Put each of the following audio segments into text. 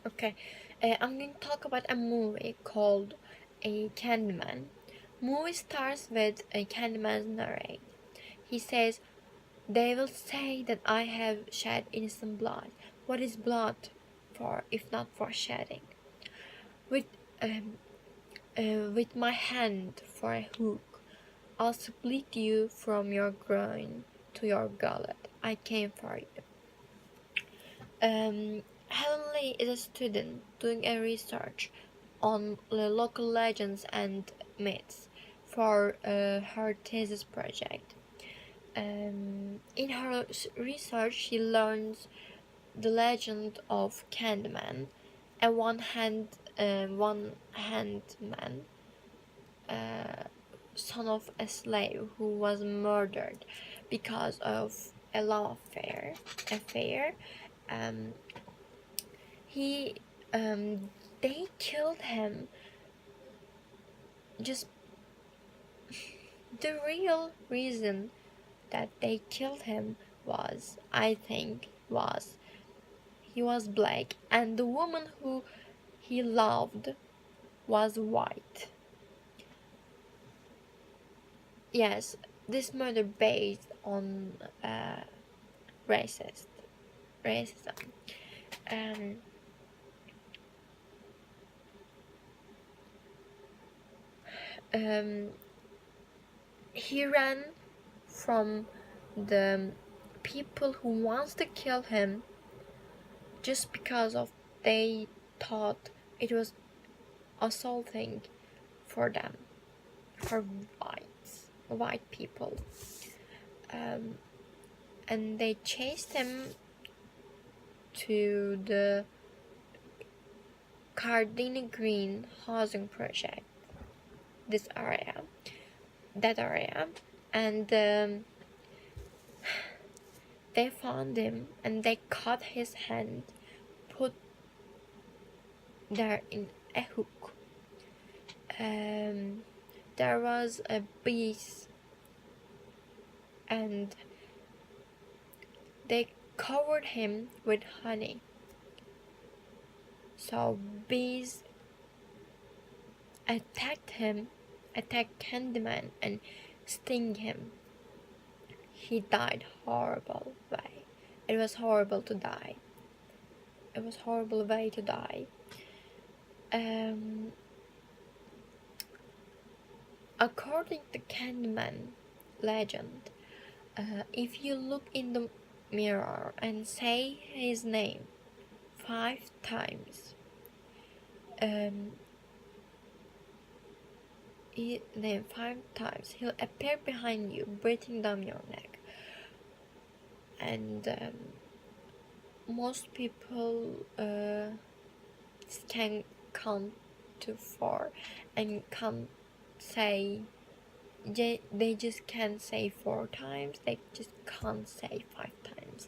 Okay, I'm going to talk about a movie called a Candyman. Movie starts with a Candyman's narrate. He says, "They will say that I have shed innocent blood. What is blood for, if not for shedding? With um, with my hand for a hook, I'll split you from your groin to your gullet. I came for you." Heavenly is a student doing a research on the local legends and myths for her thesis project. In her research, she learns the legend of Candyman, a one-hand man, son of a slave who was murdered because of a love affair. Um, he they killed him. Just the real reason that they killed him was, I think, was he was black and the woman who he loved was white. Yes, this murder based on racist racism. Um, um, he ran from the people who wants to kill him just because of they thought it was assaulting for them, for white people. um, and they chased him to the Cardini Green housing project, this area that area, and they found him and they cut his hand, put there in a hook. There was a bees and they covered him with honey. So bees attacked Candyman and sting him. He died horrible way. It was horrible to die. It was horrible way to die. According to Candyman legend, if you look in the mirror and say his name 5 times, then 5 times he'll appear behind you, breathing down your neck. And most people can count to 4 and can't say. They just can't say 4 times. They just can't say 5 times,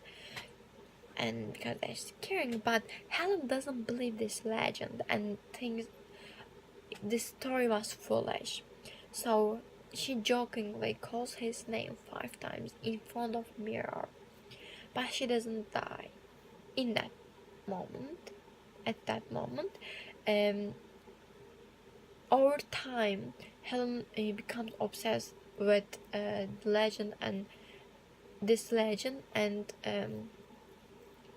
and because they're scaring. But Helen doesn't believe this legend and thinks this story was foolish. So she jokingly calls his name 5 times in front of mirror, but she doesn't die in that moment. At that moment, over time, Helen becomes obsessed with the legend and this legend and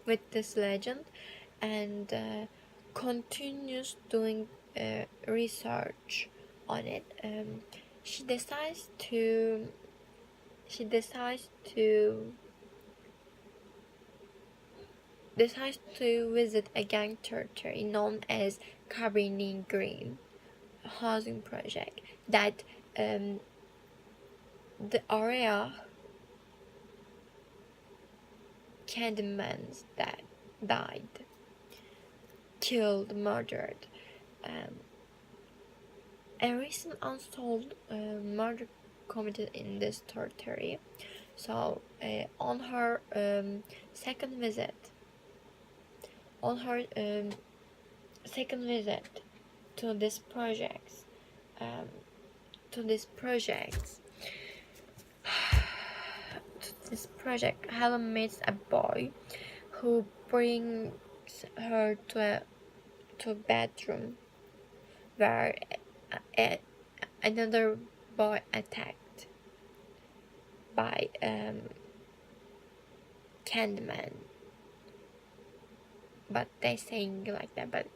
with this legend and continues doing research on it. She decides to visit a gang territory known as Cabrini Green housing project that the area Candymans that died, killed, murdered. A recent unsolved murder committed in this territory. So on her second visit, on her second visit to this project, um, to this project, Helen meets a boy who brings her to a to bedroom where another boy attacked by Candyman. But they saying like that, but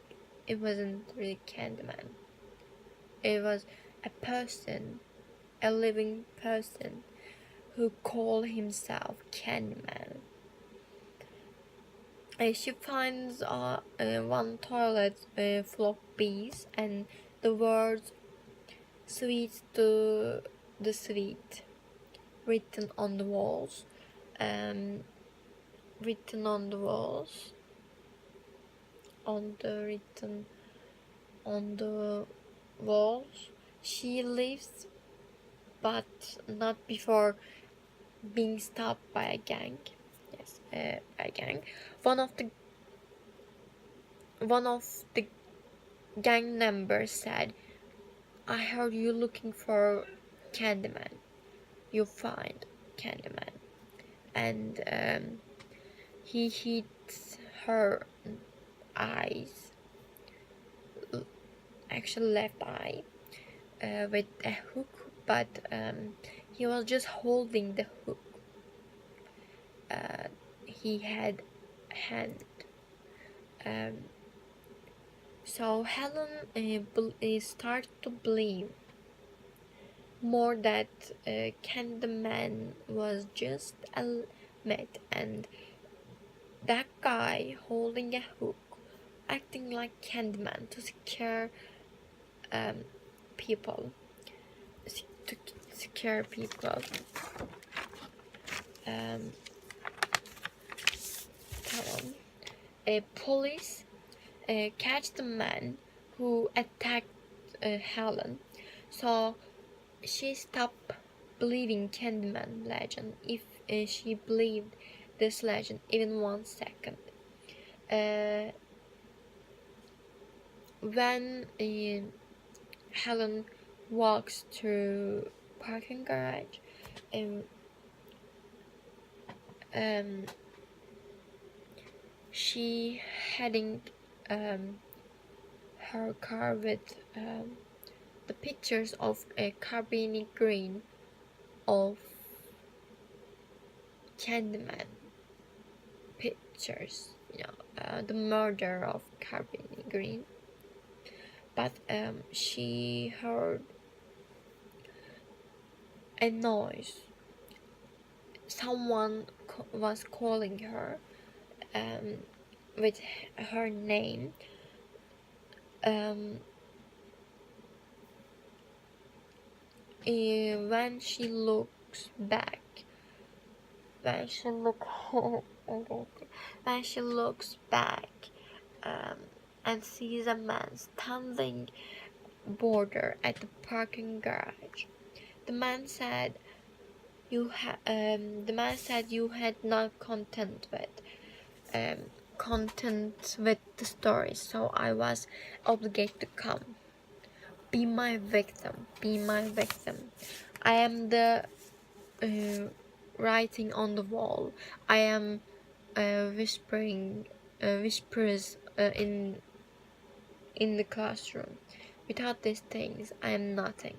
it wasn't really Candyman. It was a person, a living person, who called himself Candyman. She finds one toilet full of bees and the words "sweet to the sweet" written on the walls. Written on the walls. Written on the walls. She leaves, but not before being stopped by a gang. Yes, a gang. One of the gang members said, "I heard you looking for Candyman. You find Candyman." And he hits her eyes, actually left eye, with a hook, but he was just holding the hook. He had a hand. So Helen started to believe more that Candyman was just a myth, and that guy holding a hook, acting like Candyman to scare people, to scare people. Police catch the man who attacked Helen, so she stopped believing Candyman legend if she believed this legend even 1 second. When Helen walks through parking garage, she heading her car with the pictures of a carbon green of Candyman pictures, the murder of carbon green. But she heard a noise. Someone was calling her with her name. When she looks back, when she looks back and sees a man standing border at the parking garage, the man said you had not content with the story, so I was obligated to come. Be my victim. I am the writing on the wall. I am whispers in the classroom. Without these things, I am nothing.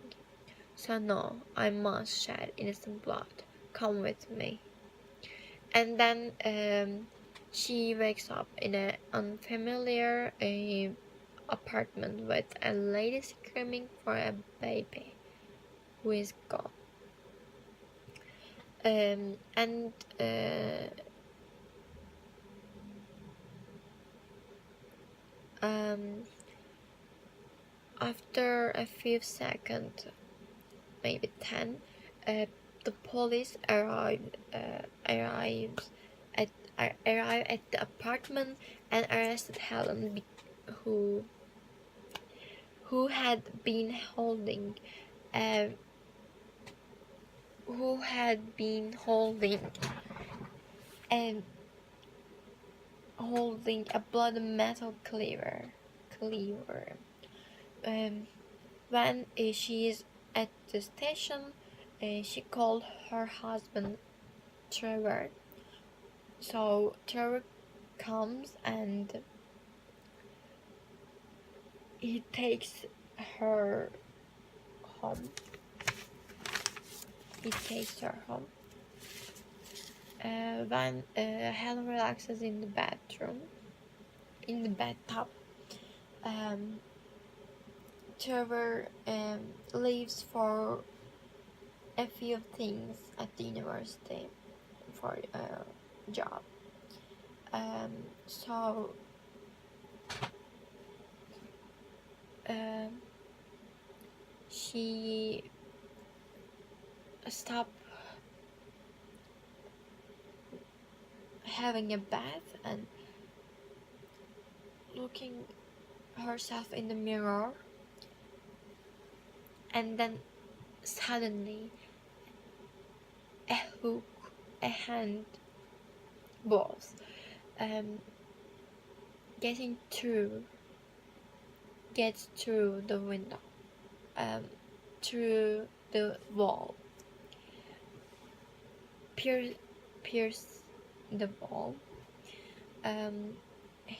So no, I must shed innocent blood. Come with me. And then she wakes up in an unfamiliar apartment with a lady screaming for a baby who is gone. After a few seconds, maybe 10, the police arrive at the apartment and arrested Helen, who had been holding a bloody metal cleaver. When she is at the station, she called her husband Trevor. So Trevor comes and he takes her home. He takes her home. When Helen relaxes in the bathroom, in the bathtub, Trevor leaves for a few things at the university for a job. So she stopped having a bath and looking herself in the mirror, and then suddenly a hook, a hand was gets through the window, through the wall, pierce the wall.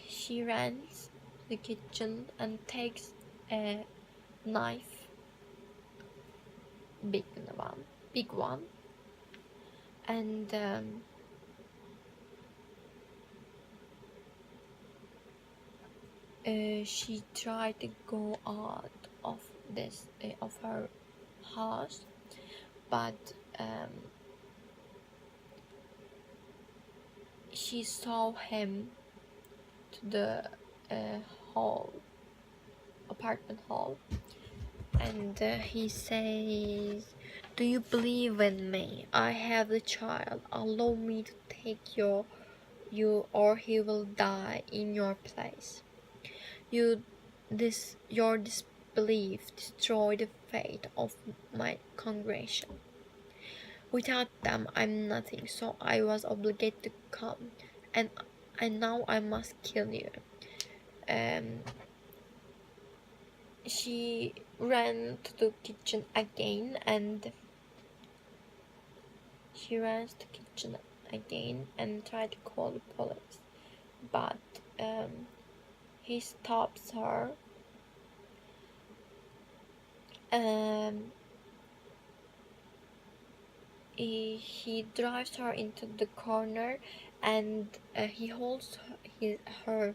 She runs to the kitchen and takes a knife, big one, and she tried to go out of her house, but she saw him to the apartment hall, and he says, "Do you believe in me? I have the child. Allow me to take you, or he will die in your place. Your disbelief destroyed the fate of my congregation. Without them, I'm nothing, so I was obligated to come, and now I must kill you." She ran to the kitchen again, and tried to call the police, but he stops her. He drives her into the corner, and he holds her.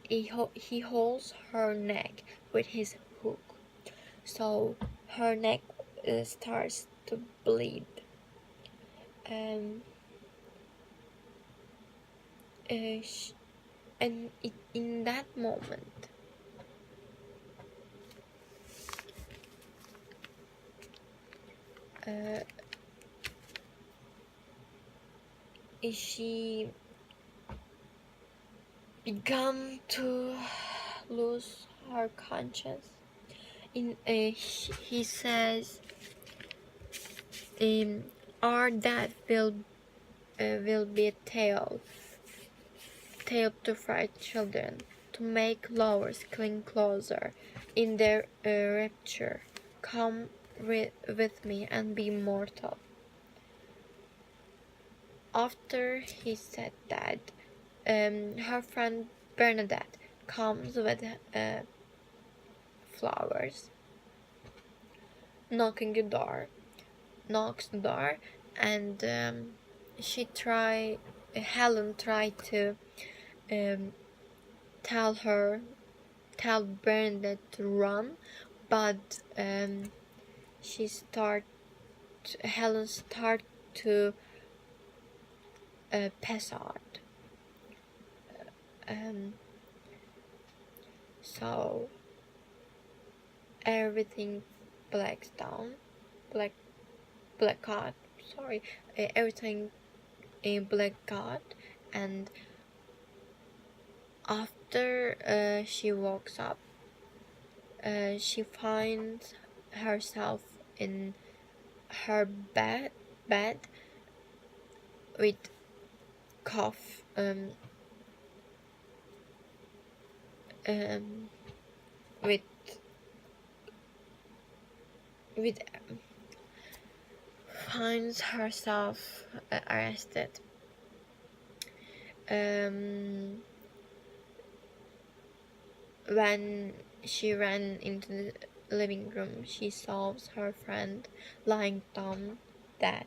He holds her neck with his hook, so her neck starts to bleed. And in that moment, she began to lose her conscience. He says, "Our dad will be a tale to fright children, to make lovers cling closer in their rapture. Come with me and be mortal." After he said that, her friend Bernadette comes with flowers, knocks the door, and Helen tried to tell Bernadette to run, but Helen start to pass out. So everything blacks down, blackout. Sorry, everything in blackout, and after she wakes up, she finds herself in her bed with cough, with finds herself arrested. When she ran into the living room, she saw her friend lying down dead.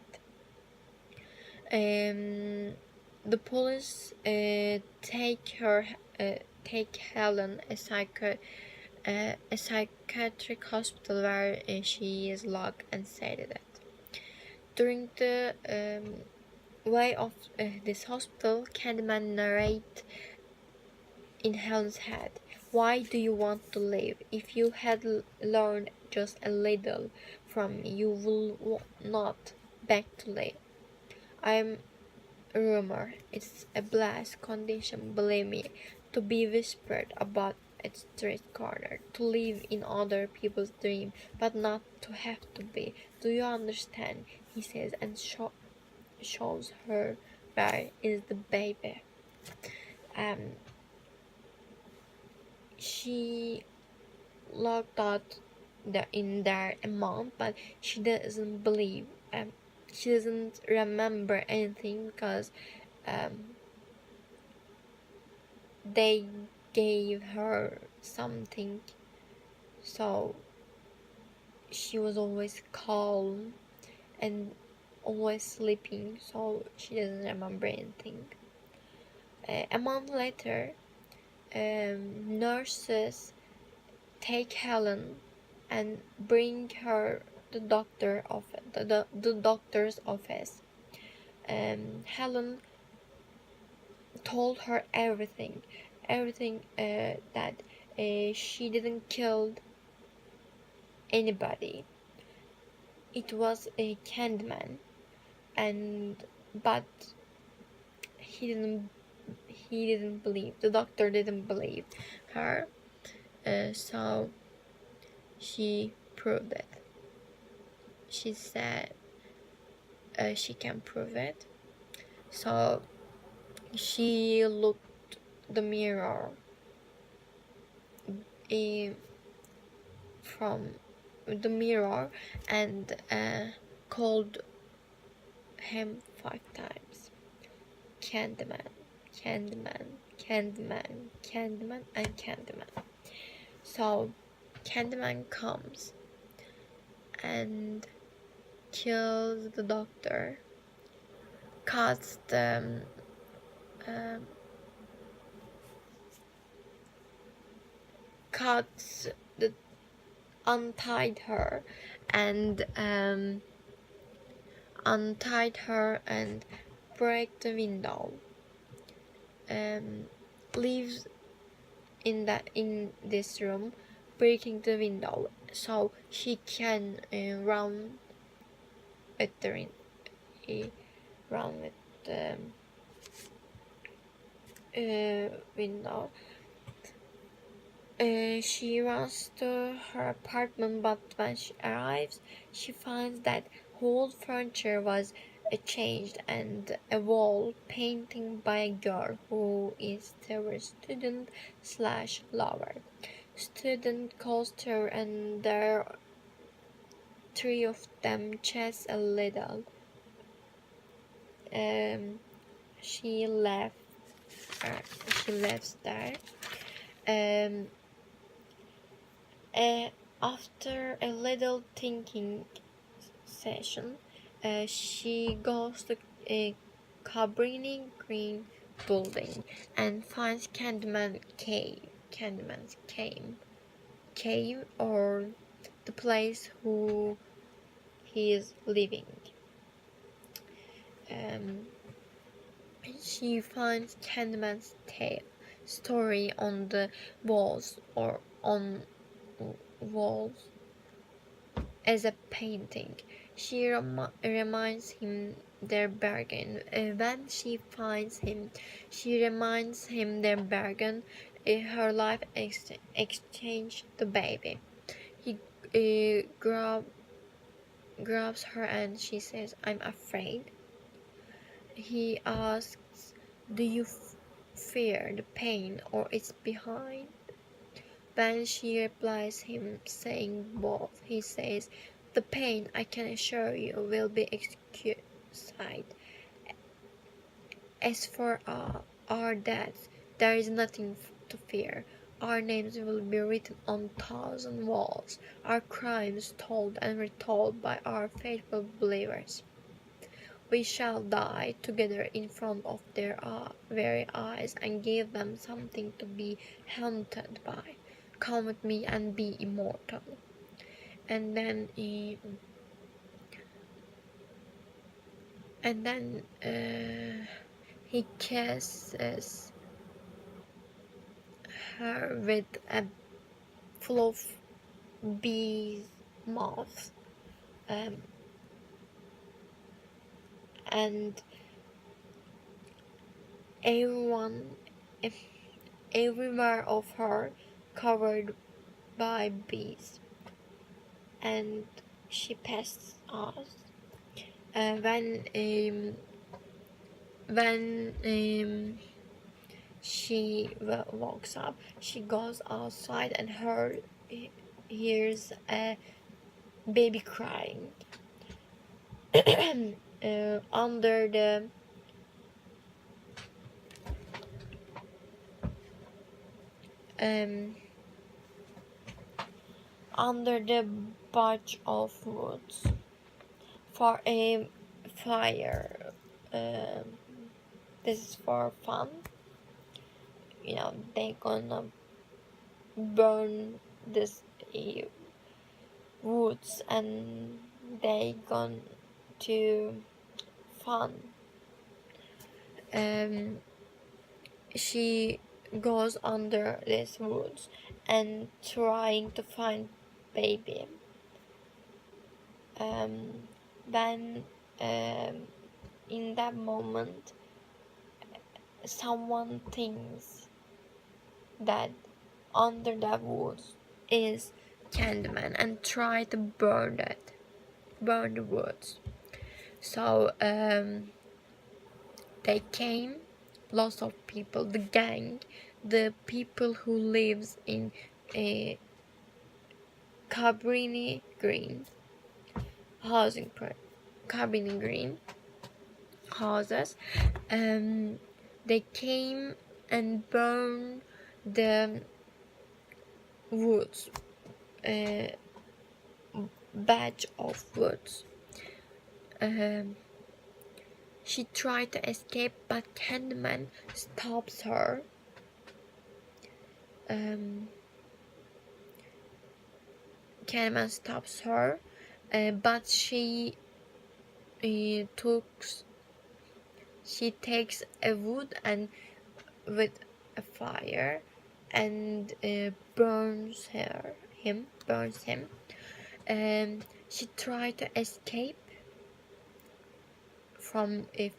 The police take Helen a psychiatric hospital where she is locked and sedated. During the way of this hospital, Candyman narrate in Helen's head. Why do you want to live? If you had learned just a little from me, you will not beg to live. I'm a rumor. It's a blast condition, believe me, to be whispered about at street corner, to live in other people's dream, but not to have to be. Do you understand? He says and shows her where is the baby. She logged out in there a month, but she doesn't believe. She doesn't remember anything because they gave her something, so she was always calm and always sleeping, so she doesn't remember anything. A month later, nurses take Helen and bring her the doctor's office. Helen told her everything that she didn't kill anybody. It was a Candyman, but he didn't believe. The doctor didn't believe her, so she proved it. She said she can prove it. So she looked the mirror from the mirror and called him 5 times. Candyman, Candyman, Candyman, Candyman, and Candyman. So Candyman comes and kills the doctor, cuts the untied her and break the window. Lives in this room, breaking the window so she can run with the window. She runs to her apartment, but when she arrives, she finds that whole furniture was changed and a wall painting by a girl who is their student slash lover. Student calls her and there are 3 of them chats a little. She left there. After a little thinking session, she goes to a Cabrini Green building and finds Candyman's cave, or the place who he is living. She finds Candyman's story on the walls as a painting. She reminds him their bargain. When she finds him, she reminds him their bargain. Her life exchange the baby. He grabs her and she says, "I'm afraid." He asks, "Do you fear the pain or it's behind?" When she replies him saying both, he says, "The pain, I can assure you, will be exquisite. As for our deaths, there is nothing to fear. Our names will be written on 1,000 walls, our crimes told and retold by our faithful believers. We shall die together in front of their very eyes and give them something to be haunted by. Come with me and be immortal. And then he kisses her with a full of bees mouth, and everyone, everywhere of her covered by bees, and she passes us. When she walks up, she goes outside and hears a baby crying under the bunch of woods for a fire. This is for fun. They gonna burn this woods and they gone to fun. She goes under these woods and trying to find baby. Then in that moment, someone thinks that under the woods is Candyman and try to burn the woods. So they came, lots of people, the gang, the people who lives in a Cabrini Green housing, Cabrini Green houses. They came and burned the woods, batch of woods. She tried to escape, but Candyman stops her. Candyman stops her, but she takes a wood and with a fire and burns him. She tried to escape from a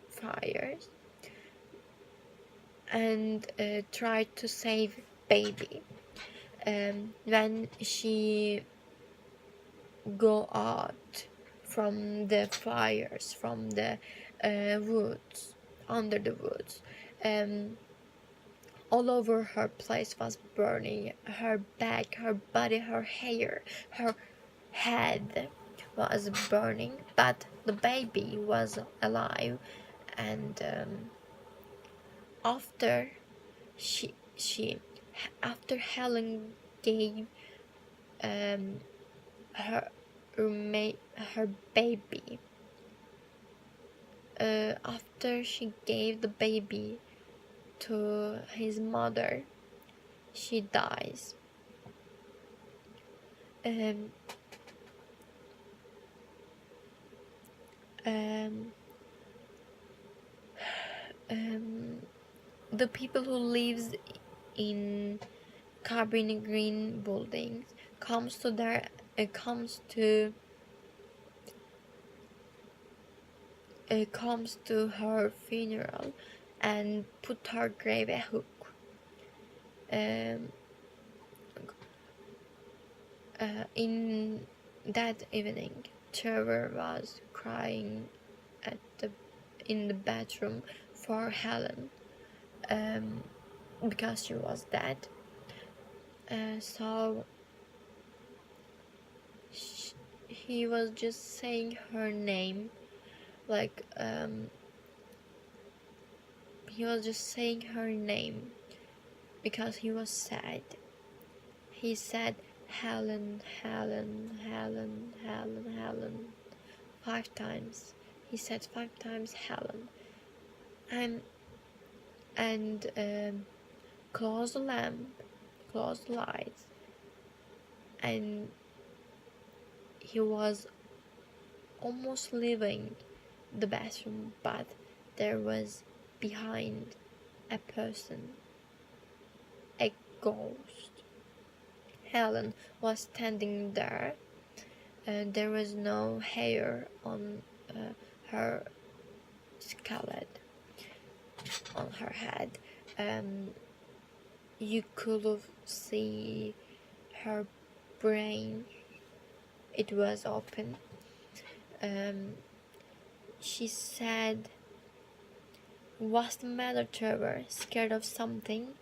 fire and tried to save baby. When she go out from the fires, from the woods, under the woods, all over her place was burning. Her back, her body, her hair, her head was burning, but the baby was alive. And after after Helen gave her baby, after she gave the baby to his mother, she dies. The people who lives in Cabrini Green buildings comes to her funeral and put her grave a hook. In that evening, Trevor was crying in the bathroom for Helen, because she was dead. So he was just saying her name, like he was just saying her name because he was sad. He said Helen, Helen, Helen, Helen, Helen 5 times. He said 5 times Helen. And close the lamp, close the lights, and he was almost leaving the bathroom, but there was behind a person, a ghost. Helen was standing there, and there was no hair on her skull, on her head. You could see her brain. It was open. She said, "What's the matter, Trevor? Scared of something?"